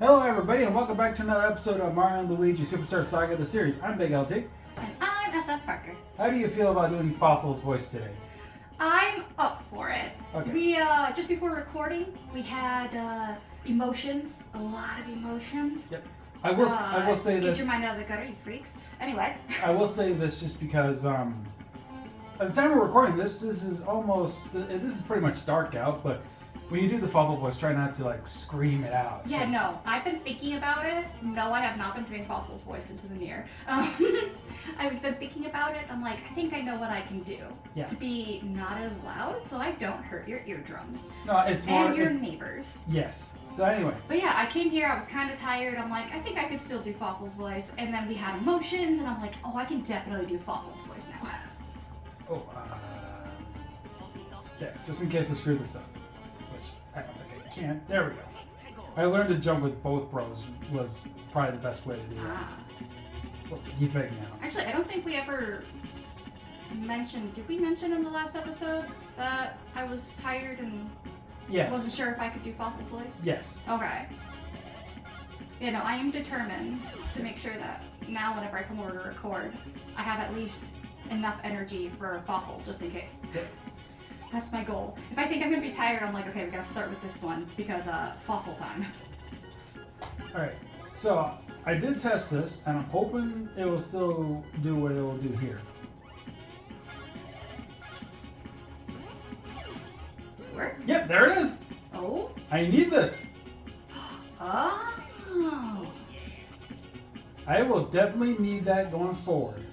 Hello everybody and welcome back to another episode of Mario and Luigi Superstar Saga the series. I'm Big LT. And I'm SFParker. How do you feel about doing Fawful's voice today? I'm up for it. Okay. We, just before recording, we had, emotions. A lot of emotions. Yep. I will say this. Get your mind out of the gutter, you freaks. Anyway. I will say this just because, at the time of recording this is almost, this is pretty much dark out, but when you do the Fawful voice, try not to like scream it out. Yeah, no, I've been thinking about it. No, I have not been doing Fawful's voice into the mirror. I've been thinking about it. I'm like, I think I know what I can do to be not as loud so I don't hurt your eardrums. No, it's more... And your neighbors. Yes. So anyway. But yeah, I came here, I was kind of tired. I'm like, I think I could still do Fawful's voice. And then we had emotions, and I'm like, oh, I can definitely do Fawful's voice now. Oh, yeah, just in case I screwed this up. Which I don't think I can. There we go. I learned to jump with both bros was probably the best way to do that. Well, you fake now. Actually, I don't think we ever mentioned, did we mention in the last episode that I was tired and wasn't sure if I could do Fawful's voice? Yes. Okay. You know, I am determined to make sure that now whenever I come over to record, I have at least enough energy for Fawful, just in case. Yep. That's my goal. If I think I'm gonna be tired, I'm like, okay, we gotta start with this one because Fawful time. Alright, so I did test this and I'm hoping it will still do what it will do here. Did it work? Yep, there it is! Oh? I need this! Oh! I will definitely need that going forward.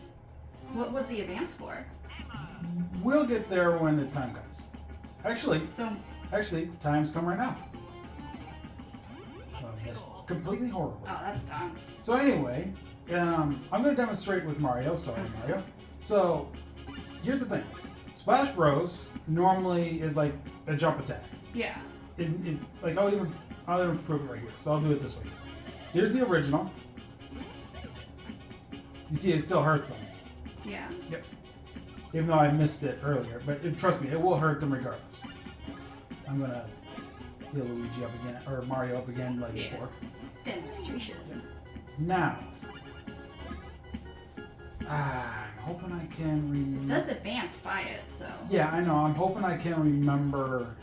What was the advance for? We'll get there when the time comes. Actually, time's come right now. Well, missed completely horribly. Oh, that's dumb. So anyway, I'm going to demonstrate with Mario. Sorry, Mario. So, here's the thing. Splash Bros normally is like a jump attack. Yeah. Like I'll even prove it right here. So I'll do it this way too. So here's the original. You see, it still hurts them. Yeah. Yep. Even though I missed it earlier, but trust me, it will hurt them regardless. I'm gonna heal Luigi up again, or Mario up again like before. Demonstration. Now, I'm hoping I can remember. It says advanced by it, so. Yeah, I know. I'm hoping I can remember.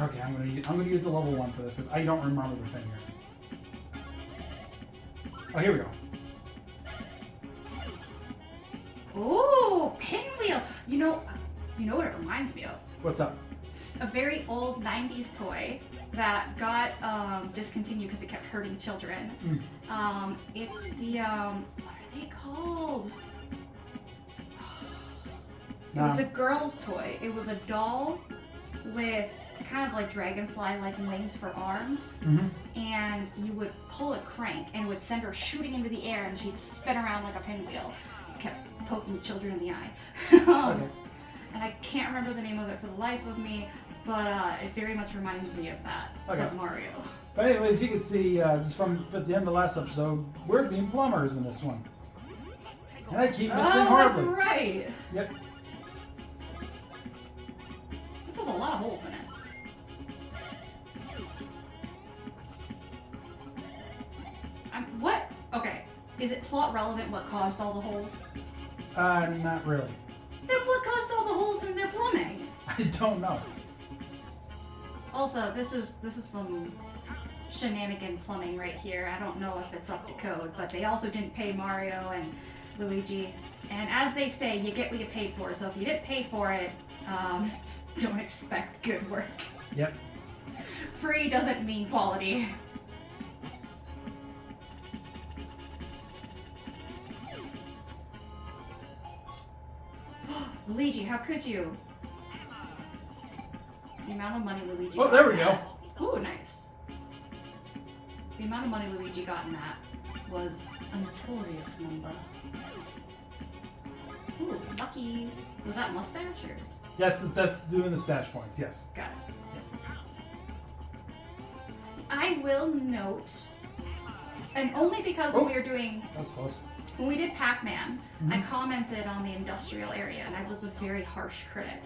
Okay, I'm gonna use the level 1 for this because I don't remember the thing here. Oh, here we go. Ooh, pinwheel! You know what it reminds me of? What's up? A very old 90s toy that got discontinued because it kept hurting children. It's the, what are they called? It was a girl's toy. It was a doll with kind of like dragonfly-like wings for arms. And you would pull a crank and it would send her shooting into the air and she'd spin around like a pinwheel. It kept poking children in the eye. Okay. And I can't remember the name of it for the life of me, but it very much reminds me of that, of Mario. But anyways, you can see just from at the end of the last episode, we're being plumbers in this one. And I keep missing horribly. Oh, that's right. Yep. This has a lot of holes in it. What? Okay. Is it plot relevant what caused all the holes? Not really. Then what caused all the holes in their plumbing? I don't know. Also, this is some shenanigan plumbing right here. I don't know if it's up to code, but they also didn't pay Mario and Luigi. And as they say, you get what you paid for. So if you didn't pay for it, don't expect good work. Yep. Free doesn't mean quality. Luigi, how could you? The amount of money Luigi got. Oh, there we go. Ooh, nice. The amount of money Luigi got in that was a notorious number. Ooh, lucky. Was that mustache or? Yes, that's doing the stash points, yes. Got it. I will note, and only because when we were doing... That was close. When we did Pac-Man, I commented on the industrial area, and I was a very harsh critic.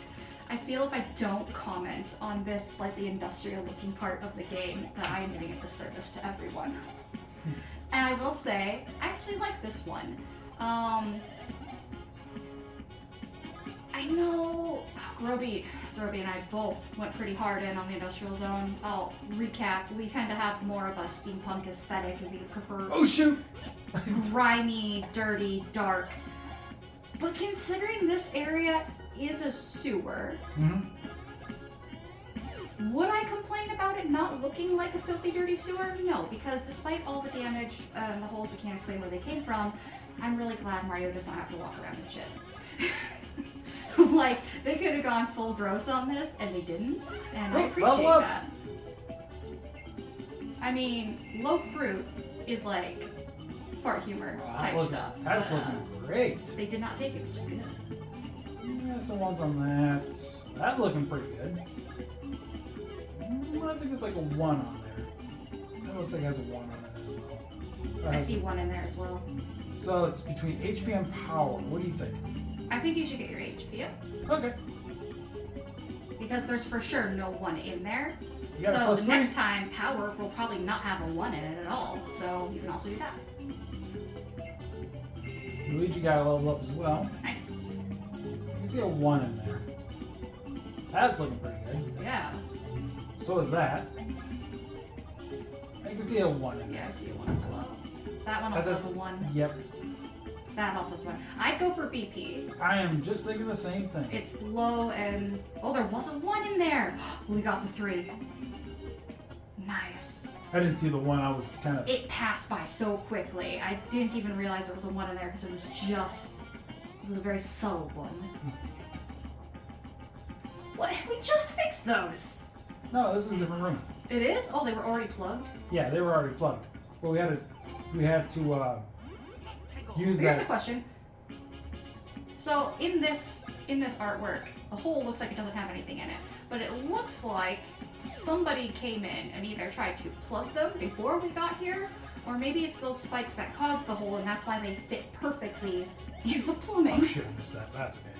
I feel if I don't comment on this slightly industrial-looking part of the game, that I am doing a disservice to everyone. And I will say, I actually like this one. I know Groby and I both went pretty hard in on the industrial zone. I'll recap. We tend to have more of a steampunk aesthetic, and we prefer Oh shoot! grimy, dirty, dark. But considering this area is a sewer, would I complain about it not looking like a filthy, dirty sewer? No, because despite all the damage and the holes we can't explain where they came from, I'm really glad Mario does not have to walk around in shit. Like, they could have gone full gross on this, and they didn't, and I appreciate that. I mean, low fruit is like fart humor type stuff. That's looking great. They did not take it, which is good. Yeah, some ones on that. That looking pretty good. I think it's like a 1 on there. It looks like it has a 1 on it as well. I see 1 in there as well. So it's between HP and power. What do you think? I think you should get your HP up. Okay. Because there's for sure no 1 in there. You got a So plus the 3? next time, power will probably not have a 1 in it at all. So you can also do that. Luigi got a level up as well. Nice. I can see a 1 in there. That's looking pretty good. Yeah. So is that. I can see a 1 in there. Yeah, I see a 1 as well. That one also has a 1. Yep. That also has 1. I'd go for BP. I am just thinking the same thing. It's low and... Oh, there was a 1 in there! We got the 3. Nice. I didn't see the 1. I was kind of... It passed by so quickly. I didn't even realize there was a 1 in there because it was just... It was a very subtle 1. What? We just fixed those! No, this is a different room. It is? Oh, they were already plugged? Yeah, they were already plugged. But we had to use Here's that. the question. So in this artwork, the hole looks like it doesn't have anything in it, but it looks like somebody came in and either tried to plug them before we got here, or maybe it's those spikes that caused the hole and that's why they fit perfectly in the plumbing. Oh shit, I missed that. That's okay.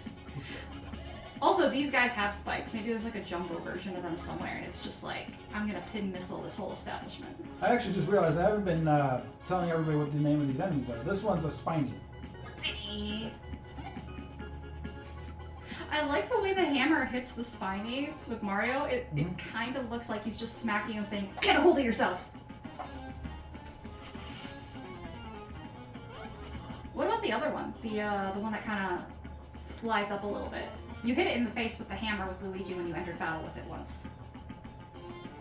Also, these guys have spikes. Maybe there's like a jumbo version of them somewhere, and it's just like, I'm gonna pin missile this whole establishment. I actually just realized I haven't been telling everybody what the name of these enemies are. This one's a Spiny. Spiny. I like the way the hammer hits the Spiny with Mario. It kind of looks like he's just smacking him, saying, "Get a hold of yourself." What about the other one? The one that kind of flies up a little bit. You hit it in the face with the hammer with Luigi when you entered battle with it once.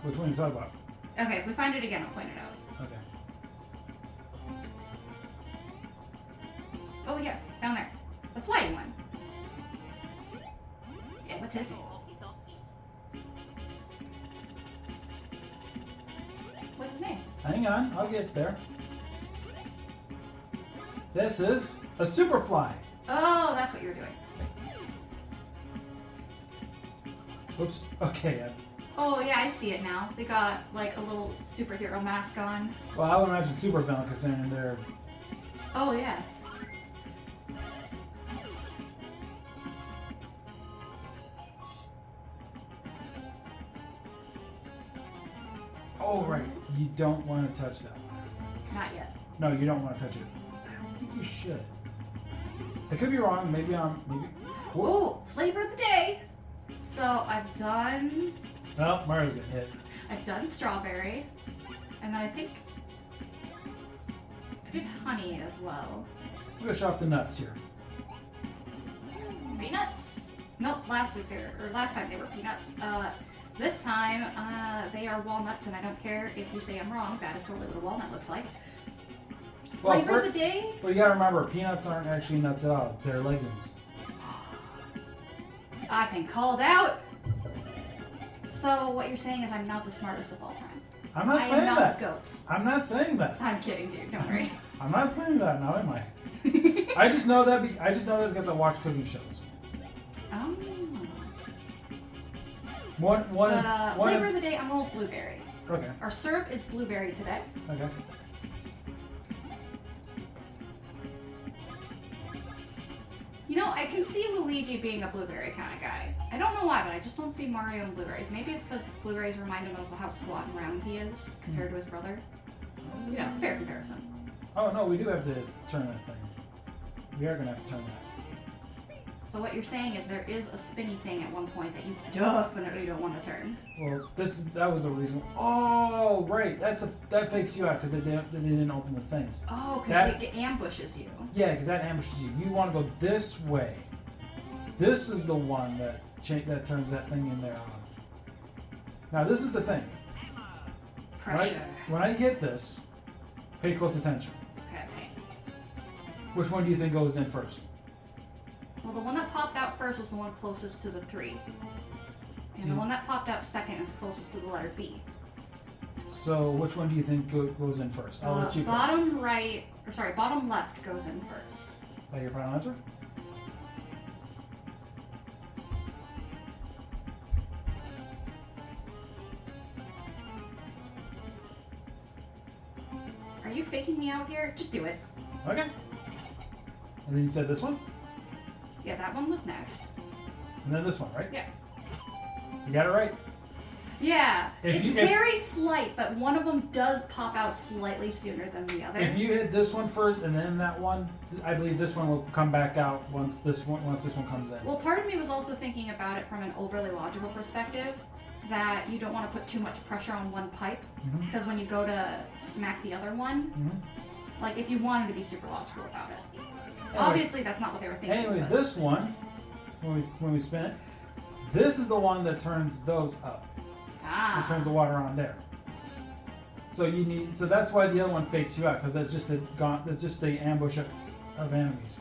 Which one are you talking about? Okay, if we find it again, I'll point it out. Okay. Oh yeah, down there. The flying one. Yeah, what's his name? What's his name? Hang on, I'll get there. This is a Superfly. Oh, that's what you were doing. Oops. Okay. Oh yeah, I see it now. They got like a little superhero mask on. Well, I would imagine super villain considering they're... Oh yeah. Oh, right. You don't want to touch that one. Not yet. No, you don't want to touch it. I don't think you should. I could be wrong. Maybe I'm... Maybe... Oh, flavor of the day. So I've done... Oh, Mario's getting hit. I've done strawberry. And then I think... I did honey as well. I'm going to show off the nuts here. Peanuts! Nope, last time they were peanuts. This time, they are walnuts, and I don't care if you say I'm wrong. That is totally what a walnut looks like. Well, Flavor of the day? Well, you gotta remember, peanuts aren't actually nuts at all. They're legumes. I've been called out! So, what you're saying is I'm not the smartest of all time. I'm not I saying am not that. a goat. I'm not saying that. I'm kidding, dude. Don't worry. I'm not saying that now, am I? I just know that. I just know that because I watch cooking shows. One. Flavor of the day, I'm going with blueberry. Okay. Our syrup is blueberry today. Okay. You know, I can see Luigi being a blueberry kind of guy. I don't know why, but I just don't see Mario and blueberries. Maybe it's because blueberries remind him of how squat and round he is compared to his brother. You know, fair comparison. Oh no, we do have to turn that thing. We are gonna have to turn that. So what you're saying is there is a spinny thing at one point that you definitely don't want to turn. Well, that was the reason. Oh, right. That takes you out because they didn't open the things. Oh, because it ambushes you. Yeah, because that ambushes you. You want to go this way. This is the one that turns that thing in there on. Now this is the thing. Pressure. When I hit this, pay close attention. Okay. Which one do you think goes in first? Well, the one that popped out first was the one closest to the 3. And the one that popped out second is closest to the letter B. So, which one do you think goes in first? I'll let you go. Bottom left goes in first. Is that your final answer? Are you faking me out here? Just do it. Okay. And then you said this one? Yeah, that one was next. And then this one, right? Yeah. You got it right? Yeah. It's very slight, but one of them does pop out slightly sooner than the other. If you hit this one first and then that one, I believe this one will come back out once this one comes in. Well, part of me was also thinking about it from an overly logical perspective, that you don't want to put too much pressure on one pipe, because when you go to smack the other one, like if you wanted to be super logical about it. Anyway, obviously, that's not what they were thinking. Anyway, this one, when we spin it, this is the one that turns those up. It turns the water on there. So that's why the other one fakes you out, because that's just a ambush of enemies.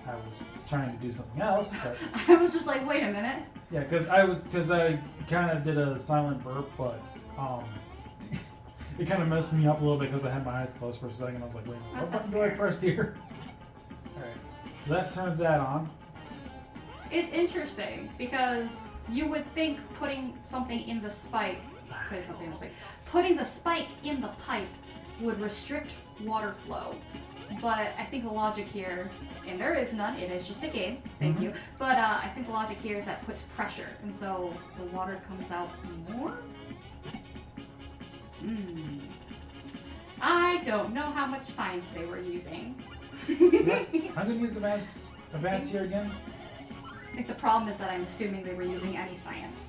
I was trying to do something else, but I was just like, wait a minute. Yeah, because I kind of did a silent burp, but it kind of messed me up a little bit because I had my eyes closed for a second. I was like, wait, what button do I press here? All right, so that turns that on. It's interesting because you would think putting something in the spike, putting the spike in the pipe would restrict water flow. But I think the logic here, and there is none, it is just a game, thank you. But I think the logic here is that puts pressure, and so the water comes out more? I don't know how much science they were using. I'm going to use advance here again. I think the problem is that I'm assuming they were using any science.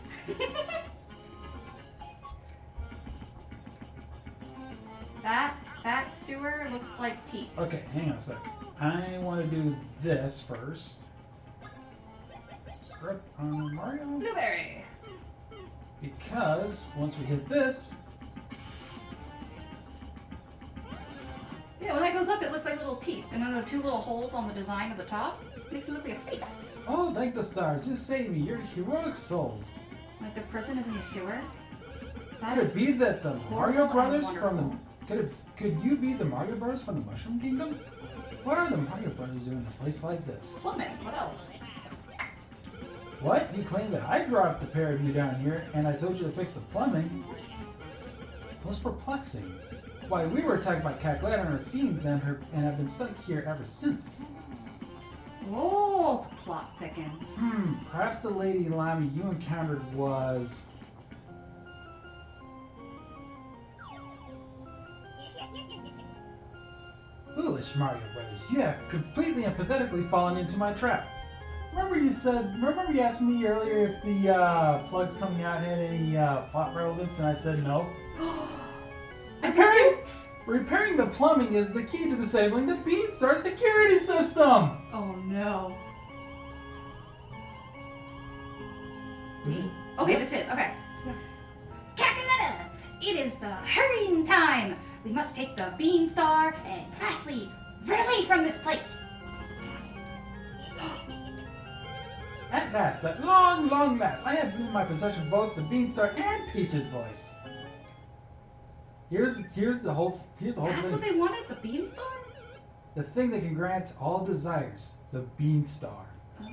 That sewer looks like teeth. Okay, hang on a sec. I want to do this first. Script on Mario. Blueberry. Because once we hit this. Yeah, when that goes up, it looks like little teeth. And then the 2 little holes on the design of the top makes it look like a face. Oh, thank the stars. Just save me. Your heroic souls. Like the prison is in the sewer? Could it be that the Mario Brothers from the... Could you be the Mario Brothers from the Mushroom Kingdom? What are the Mario Brothers doing in a place like this? Plumbing. What else? What? You claim that I dropped the pair of you down here and I told you to fix the plumbing? Most perplexing. Why, we were attacked by Cacklette and her fiends and have been stuck here ever since. Oh, the plot thickens. Perhaps the Lady Lamy you encountered was... Foolish Mario Brothers, you have completely and pathetically fallen into my trap. Remember you asked me earlier if the plugs coming out had any plot relevance, and I said no? Repairing the plumbing is the key to disabling the Beanstar security system! Oh no. This is... Okay. Cackaletta! It is the hurrying time! We must take the Beanstar and fastly run away from this place! At last, at long, long last, I have in my possession both the Beanstar and Peach's voice. Here's the whole That's thing. what they wanted? The Beanstar? The thing that can grant all desires. The Beanstar. Oh.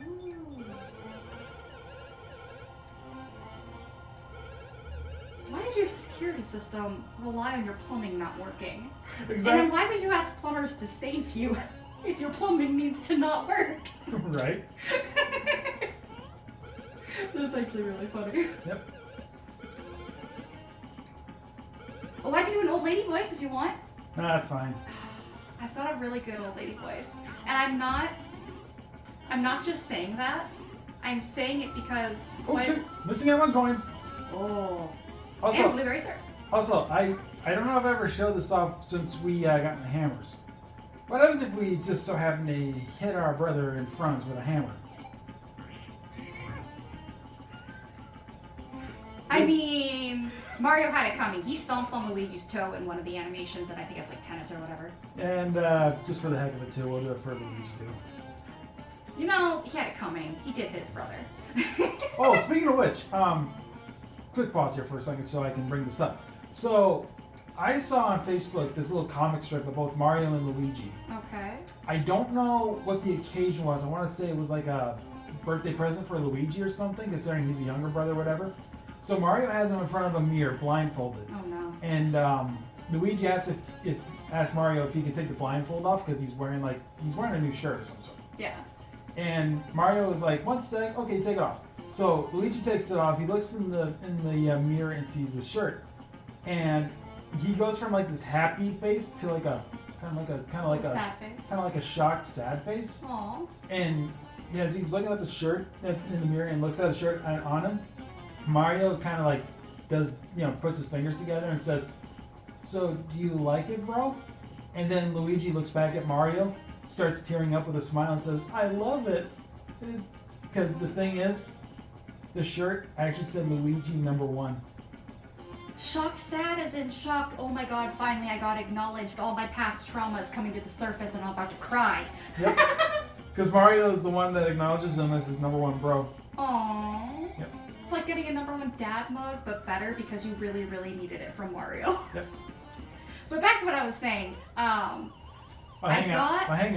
Why does your security system rely on your plumbing not working? Exactly. And then why would you ask plumbers to save you? if your plumbing needs to not work. Right? That's actually really funny. Yep. Oh, I can do an old lady voice if you want. No, that's fine. I've got a really good old lady voice. And I'm not just saying that. I'm saying it because... Oh, shit. Missing out on coins. Oh. Also, And blueberry syrup. Also, I don't know if I ever showed this off since we got the hammers. What happens if we just so happen to hit our brother in front with a hammer? I mean, Mario had it coming. He stomps on Luigi's toe in one of the animations, and I think it's like tennis or whatever. And just for the heck of it too, we'll do it for Luigi too. You know, he had it coming. He did his brother. Oh, speaking of which, quick pause here for a second so I can bring this up. So, I saw on Facebook this little comic strip of both Mario and Luigi. Okay. I don't know what the occasion was. I want to say it was like a birthday present for Luigi or something, considering he's a younger brother or whatever. So Mario has him in front of a mirror, blindfolded. Oh no. And Luigi asks asked Mario if he could take the blindfold off because he's wearing a new shirt or some sort. Yeah. And Mario was like, 1 sec, okay, take it off. So Luigi takes it off. He looks in the mirror and sees the shirt, and he goes from like this happy face to like a kind of like a sad face. kind of like a shocked, sad face. Aww. And as he's looking at the shirt in the mirror and looks at the shirt on him, Mario kind of like puts his fingers together and says, "So do you like it, bro?" And then Luigi looks back at Mario, starts tearing up with a smile and says, "I love it." It is because the thing is, the shirt actually said Luigi #1. Shocked, sad as in shocked. Oh my god, finally I got acknowledged. All my past trauma is coming to the surface and I'm about to cry. Yep. Because Mario is the one that acknowledges him as his #1 bro. Aww. Yep. It's like getting a #1 dad mug, but better because you really, really needed it from Mario. Yep. But back to what I was saying. Hang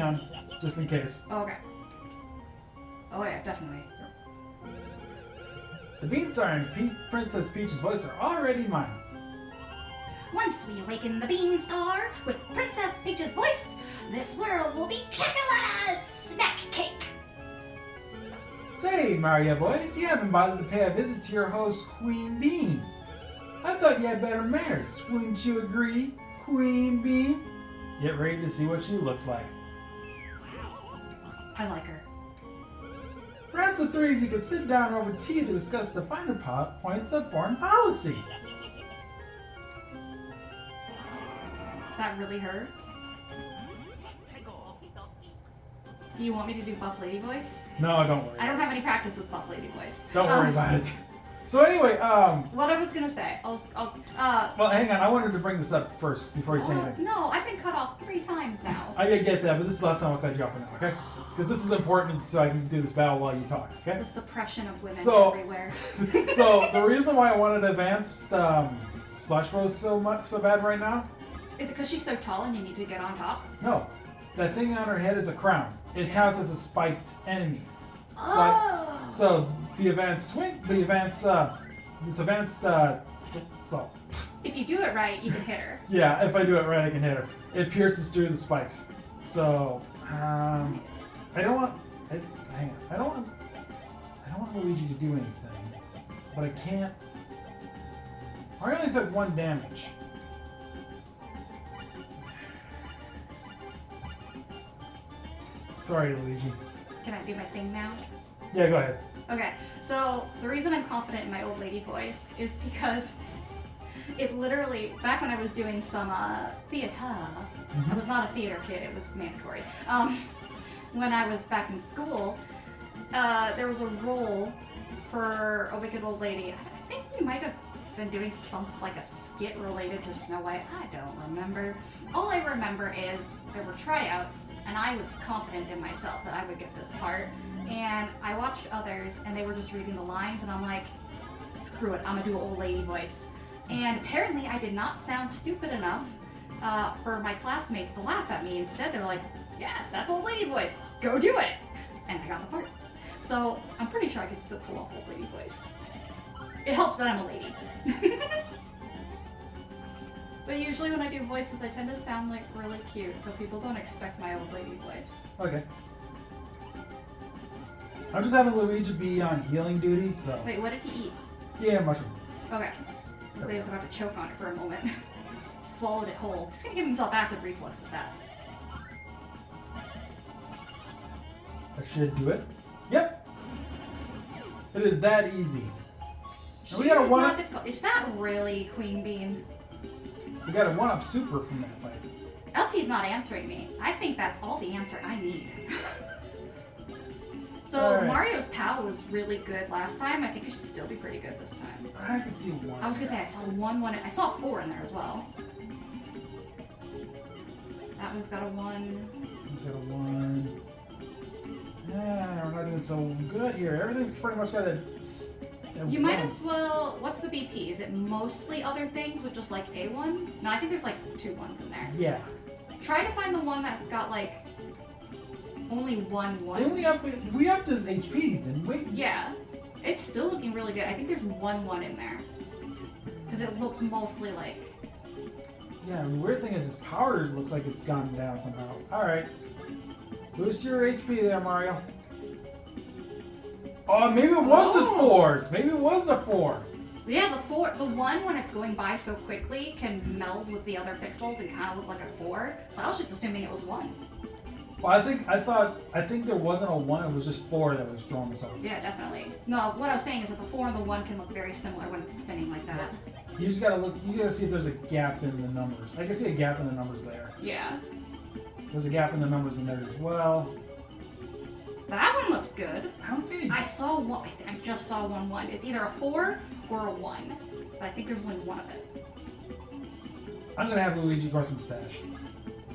on, just in case. Okay. Oh yeah, definitely. The Beanstar and Princess Peach's voice are already mine. Once we awaken the Beanstar with Princess Peach's voice, this world will be Chocolate's snack cake. Say, Mario boys, you haven't bothered to pay a visit to your host, Queen Bean. I thought you had better manners. Wouldn't you agree, Queen Bean? Get ready to see what she looks like. I like her. Perhaps the three of you could sit down over tea to discuss the finer points of foreign policy. Is that really her? Do you want me to do Buff Lady voice? No, don't worry. I don't have any practice with Buff Lady voice. Don't worry about it. So anyway, what I was gonna say, well, hang on. I wanted to bring this up first before you say anything. No, I've been cut off 3 times now. I get that, but this is the last time I'll cut you off for now, okay? Because this is important, so I can do this battle while you talk, okay? The suppression of women everywhere. So the reason why I wanted advanced Splash Bros so bad right now? Is it because she's so tall and you need to get on top? No, that thing on her head is a crown. It counts as a spiked enemy. Oh. So the advanced swing, well. If you do it right, you can hit her. Yeah, if I do it right, I can hit her. It pierces through the spikes. So, Nice. I don't want Luigi to do anything, but I can't. I only took 1 damage. Sorry, Luigi. Can I do my thing now? Yeah, go ahead. Okay, so the reason I'm confident in my old lady voice is because it literally, back when I was doing some theater, I was not a theater kid, it was mandatory. When I was back in school, there was a role for a wicked old lady. I think we might have been doing something like a skit related to Snow White. I don't remember. All I remember is there were tryouts, and I was confident in myself that I would get this part. And I watched others, and they were just reading the lines, and I'm like, screw it, I'm gonna do an old lady voice. And apparently I did not sound stupid enough for my classmates to laugh at me. Instead, they were like, yeah, that's old lady voice, go do it. And I got the part. So I'm pretty sure I could still pull off old lady voice. It helps that I'm a lady. But usually when I do voices, I tend to sound like really cute, so people don't expect my old lady voice. Okay. I'm just having Luigi be on healing duty, so. Wait, what did he eat? Yeah, mushroom. Okay. He was about to choke on it for a moment. Swallowed it whole. He's gonna give himself acid reflux with that. I should do it. Yep. It is that easy. She is not difficult. Is that really Queen Bean? We got a 1-up super from that fight. LT's not answering me. I think that's all the answer I need. So right. Mario's POW was really good last time. I think it should still be pretty good this time. I can see 1. I was gonna say I saw 1. I saw 4 in there as well. That one's got a 1. One's got a 1. Yeah, we're not doing so good here. Everything's pretty much got a. You might as well. What's the BP? Is it mostly other things with just like a 1? No, I think there's like 2 1s in there. Yeah. Try to find the one that's got like only 1 1. Didn't we upped his HP, didn't we? Yeah. It's still looking really good. I think there's 1 1 in there. Because it looks mostly like. Yeah, the weird thing is his power looks like it's gone down somehow. Alright. Boost your HP there, Mario. Oh, maybe it was just 4s. Maybe it was a 4. Yeah, the 1 when it's going by so quickly can meld with the other pixels and kind of look like a 4. So I was just assuming it was 1. Well, I think there wasn't a 1. It was just 4 that was throwing us off. Yeah, definitely. No, what I was saying is that the 4 and the 1 can look very similar when it's spinning like that. You just gotta look. You gotta see if there's a gap in the numbers. I can see a gap in the numbers there. Yeah. There's a gap in the numbers in there as well. That one looks good. I don't see any. I saw 1. I just saw 1 1. It's either a 4 or a 1. But I think there's only 1 of it. I'm gonna have Luigi grow some stash.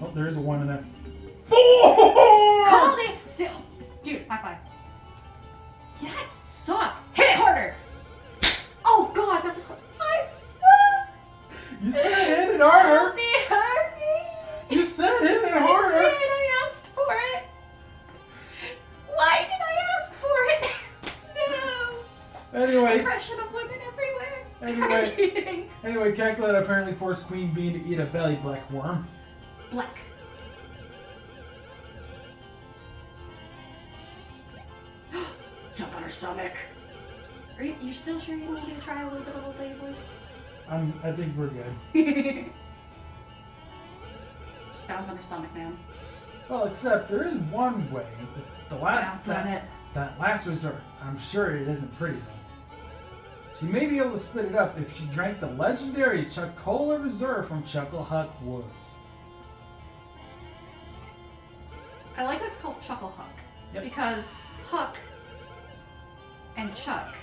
Oh, there is a 1 in there. 4! Called it! Still. Dude, high five. Yeah, that sucked. Hit it harder! Oh god, that was hard. I'm stuck! You said hit it harder! LD hurt me! You said hit it harder! I did, I asked for it! Why did I ask for it? No! Anyway. Oppression of women everywhere. Anyway, Calculate apparently forced Queen Bean to eat a belly black worm. Black. Jump on her stomach. Are you still sure you don't want me to try a little bit of old lady voice? I think we're good. Just bounce on her stomach, man. Well, except there is one way. It's the last Bounce on it. that last resort. I'm sure it isn't pretty though. She may be able to split it up if she drank the legendary Chocola Reserve from Chucklehuck Woods. I like that it's called Chucklehuck. Yep. Because Huck and Chuck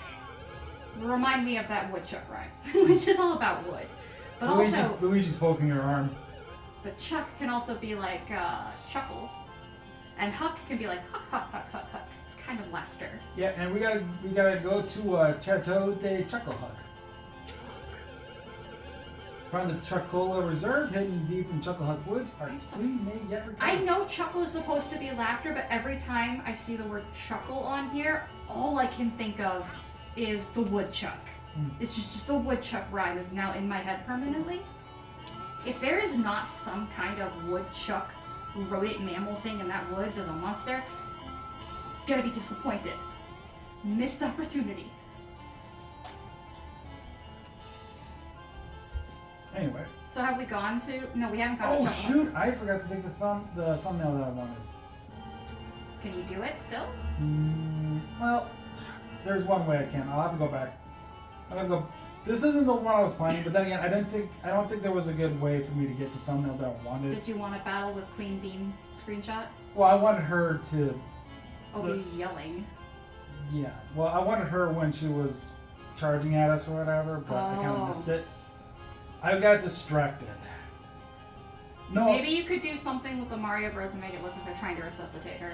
remind me of that woodchuck rhyme, which is all about wood. But Luigi's poking her arm. But Chuck can also be like chuckle, and Huck can be like huck huck huck huck huck. It's kind of laughter. Yeah, and we gotta go to Chateau de Chucklehuck. Find the Chocola Reserve hidden deep in Chucklehuck Woods. Our queen may yet recover. I know chuckle is supposed to be laughter, but every time I see the word chuckle on here, all I can think of is the woodchuck. It's just the woodchuck rhyme is now in my head permanently. If there is not some kind of woodchuck rodent mammal thing in that woods as a monster, gonna be disappointed. Missed opportunity. Anyway. So have we gone to? No, we haven't gone to. Oh Chucklehuck. shoot! I forgot to take the thumbnail that I wanted. Can you do it still? Well, there's one way I can. I'll have to go back. I'm gonna go. This isn't the one I was playing, but then again, I don't think there was a good way for me to get the thumbnail that I wanted. Did you want to battle with Queen Bean screenshot? Well, I wanted her to. Oh, be yelling. Yeah. Well, I wanted her when she was charging at us or whatever, but I kind of missed it. I got distracted. No. Maybe you could do something with the Mario Bros and make it look like they're trying to resuscitate her.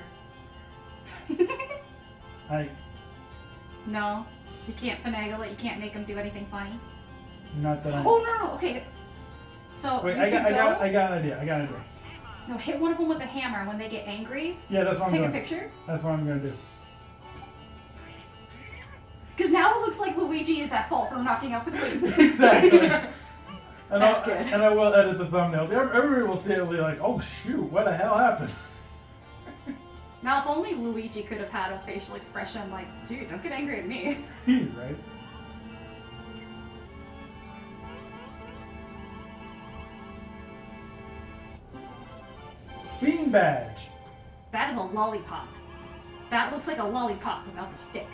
No, you can't finagle it. You can't make them do anything funny. Not that. Oh no! Okay. So wait, I got an idea. No, hit one of them with a hammer when they get angry. Yeah, that's what I'm doing. doing. Take a picture. That's what I'm gonna do. Because now it looks like Luigi is at fault for knocking out the queen. Exactly. That's good. And I will edit the thumbnail. Everybody will see it and be like, oh shoot, what the hell happened? Now, if only Luigi could have had a facial expression like, dude, don't get angry at me. Right? Bean badge. That is a lollipop. That looks like a lollipop without the stick.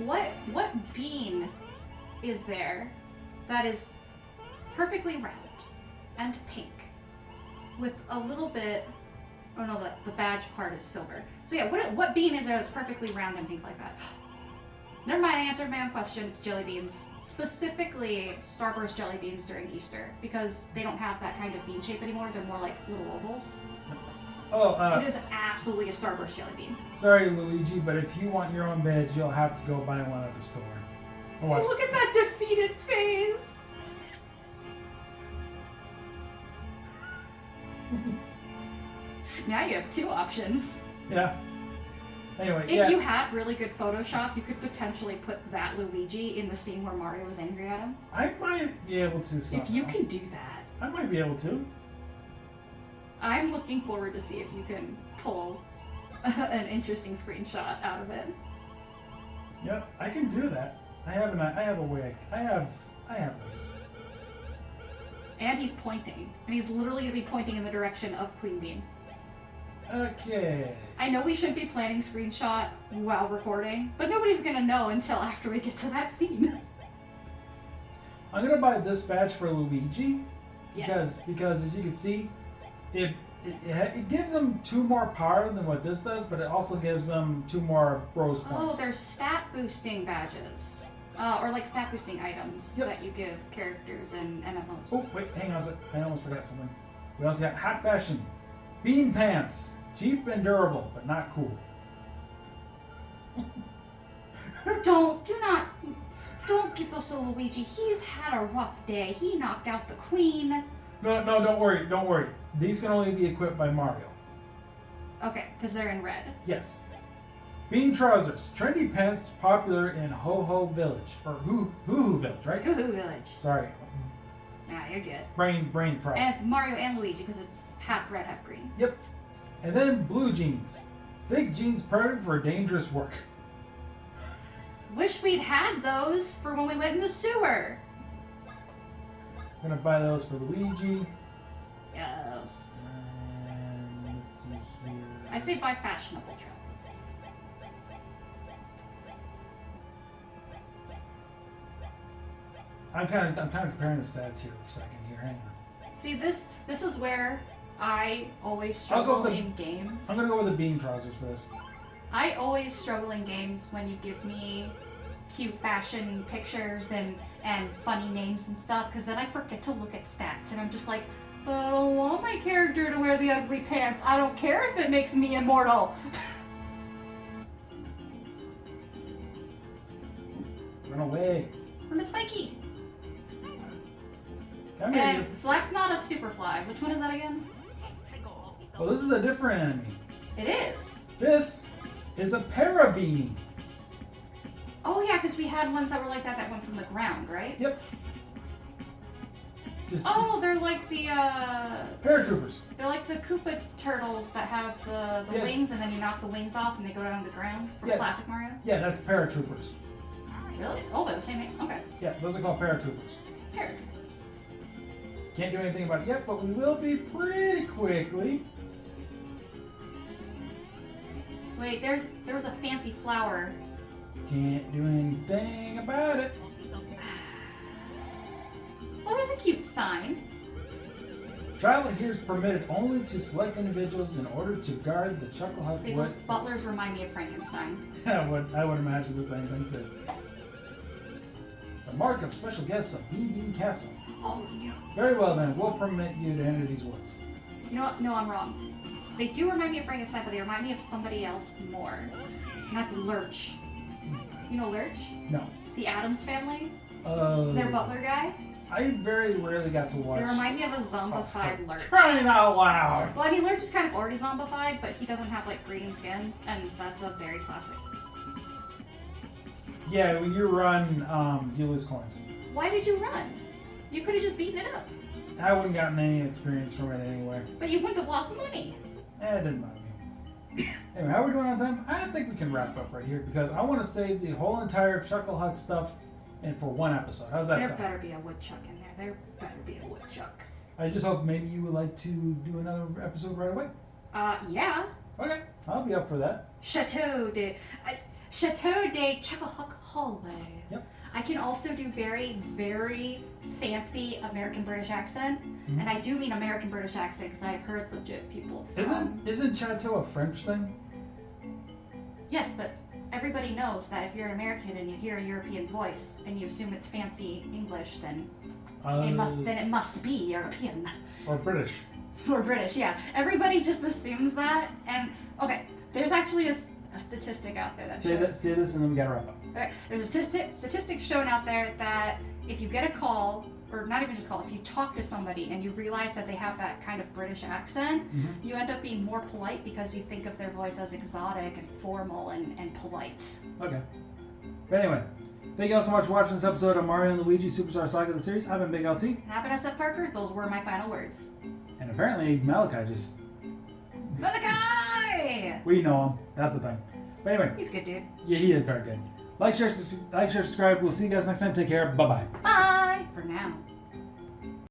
What bean is there that is perfectly round and pink with a little bit? Oh no, the badge part is silver. So yeah, what bean is there that's perfectly round and pink like that? Never mind, I answered my own question. It's jelly beans. Specifically, Starburst jelly beans during Easter, because they don't have that kind of bean shape anymore. They're more like little ovals. Oh, it is absolutely a Starburst jelly bean. Sorry, Luigi, but if you want your own badge, you'll have to go buy one at the store. Oh, look at that defeated face! Now you have two options. Yeah. Anyway, if you had really good Photoshop, you could potentially put that Luigi in the scene where Mario was angry at him. I might be able to. Somehow. If you can do that. I might be able to. I'm looking forward to see if you can pull an interesting screenshot out of it. Yep, I can do that. I have a way. I have ways. And he's pointing. And he's literally going to be pointing in the direction of Queen Bean. Okay. I know we shouldn't be planning screenshot while recording, but nobody's going to know until after we get to that scene. I'm going to buy this badge for Luigi. Yes. Because as you can see, it gives them 2 more power than what this does, but it also gives them 2 more bros points. Oh, they're stat boosting badges. Or like stat boosting items that you give characters in MMOs. Oh, wait, hang on a sec. I almost forgot something. We also got Hot Fashion. Bean Pants. Cheap and durable, but not cool. Don't give those to Luigi. He's had a rough day. He knocked out the queen. No, don't worry. These can only be equipped by Mario. Okay, because they're in red. Yes. Bean trousers. Trendy pants popular in Ho-Ho Village. Or Hoo-Hoo Village, right? Hoo-Hoo Village. Sorry. Ah, you're good. Brain fry. And it's Mario and Luigi because it's half red, half green. Yep. And then blue jeans. Thick jeans perfect for dangerous work. Wish we'd had those for when we went in the sewer. I'm gonna buy those for Luigi. Yes. And let's see here. I say buy fashionable trousers. I'm kind of comparing the stats here for a second here. Hang on. See, this is where I always struggle in games. I'm gonna go with the bean trousers for this. I always struggle in games when you give me cute fashion pictures and funny names and stuff, because then I forget to look at stats, and I'm just like, but I don't want my character to wear the ugly pants. I don't care if it makes me immortal. Run away. From a Spiky. Come here. And so that's not a Superfly. Which one is that again? Well, this is a different enemy. It is. This is a Parabeanie. Oh yeah, because we had ones that were like that went from the ground, right? Yep. They're like the paratroopers. They're like the Koopa turtles that have the wings, and then you knock the wings off and they go down to the ground from classic Mario. Yeah, that's paratroopers. Really? Oh, they're the same name. Okay. Yeah, those are called paratroopers. Paratroopers. Can't do anything about it yet, but we will be pretty quickly. Wait, there was a fancy flower. Can't do anything about it. Well, there's a cute sign. Travel here is permitted only to select individuals in order to guard the Chuckle Hut. Okay, those butlers remind me of Frankenstein. I would imagine the same thing too. The mark of special guests of Bean Castle. Oh, yeah. Very well then, we'll permit you to enter these woods. You know what? No, I'm wrong. They do remind me of Frankenstein, but they remind me of somebody else more. And that's Lurch. You know Lurch? No. The Addams Family? Is their butler guy? I very rarely got to watch. They remind me of a zombified Lurch. Crying out loud! Well, I mean, Lurch is kind of already zombified, but he doesn't have, like, green skin, and that's a very classic. Yeah, when you run, you lose coins. Why did you run? You could have just beaten it up. I wouldn't gotten any experience from it anyway. But you wouldn't have lost the money. It didn't bother me. Anyway, how are we doing on time? I think we can wrap up right here because I want to save the whole entire Chuckle Hut stuff for one episode. How's that There sound? better be a woodchuck in there. There better be a woodchuck. I just hope maybe you would like to do another episode right away. Yeah. Okay, I'll be up for that. Chateau de Chuckle Hut Hallway. Yep. I can also do very, very fancy American British accent. Mm-hmm. And I do mean American British accent because I've heard legit people from... Isn't Chateau a French thing? Yes, but everybody knows that if you're an American and you hear a European voice and you assume it's fancy English, then it must be European. Or British. Or British, yeah. Everybody just assumes that. And, okay, there's actually a statistic out there that shows... Say this and then we gotta wrap up. Okay, there's a statistic shown out there that if you get a call, or not even just call, if you talk to somebody and you realize that they have that kind of British accent, you end up being more polite because you think of their voice as exotic and formal and polite. Okay. But anyway, thank you all so much for watching this episode of Mario and Luigi Superstar Saga the series. I've been Big LT. I've been SFParker. Those were my final words. And apparently Malachi just... Malachi! We know him. That's the thing. But anyway. He's a good dude. Yeah, he is very good. Like, share, subscribe. We'll see you guys next time. Take care. Bye-bye. Bye! For now.